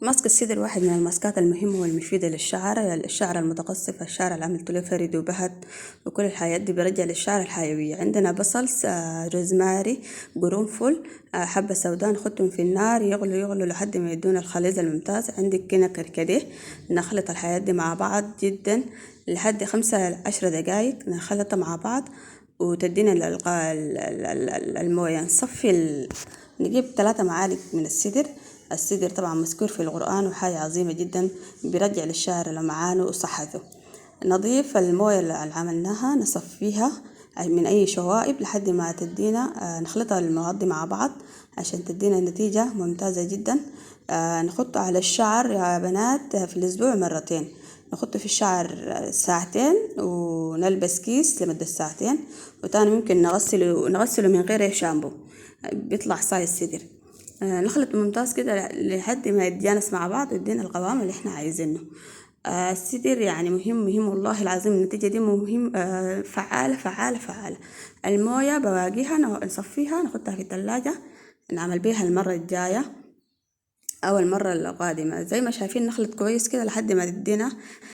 ماسك السدر واحد من الماسكات المهمة والمفيدة للشعر. الشعر المتقصف، الشعر اللي عملته له فرد وبهت وكل الحاجات دي بيرجع للشعر الحيوية. عندنا بصل، روزماري، قرنفل، حبة سوداء، نحطهم في النار يغلوا لحد ما يدونا الخليط الممتاز. عندك كنا كركديه، نخلط الحاجات دي مع بعض جدا لحد 5 ل10 دقايق نخلطها مع بعض وتدينا الموية. نجيب 3 معالق من السدر. السدر طبعا مذكور في القرآن وحاجة عظيمة جدا، بيرجع للشعر لمعانه وصحته. نضيف الموية اللي عملناها نصفيها من أي شوائب لحد ما تدينا، نخلطها المواد مع بعض عشان تدينا نتيجة ممتازة جدا. نحطه على الشعر يا بنات في الأسبوع مرتين. نحطه في الشعر ساعتين ونلبس كيس لمدة ساعتين، وتاني ممكن نغسله من غير شامبو، بيطلع صاي السدر. نخلط ممتاز كده لحد ما يتجانس مع بعض ويدينا القوام اللي احنا عايزينه. السدر يعني مهم والله العظيم، النتيجة دي مهم، فعالة فعالة فعالة. الموية بواقيها نصفيها نحطها في الثلاجة، نعمل بيها المرة الجاية أو المرة القادمة. زي ما شايفين نخلط كويس كده لحد ما تدينا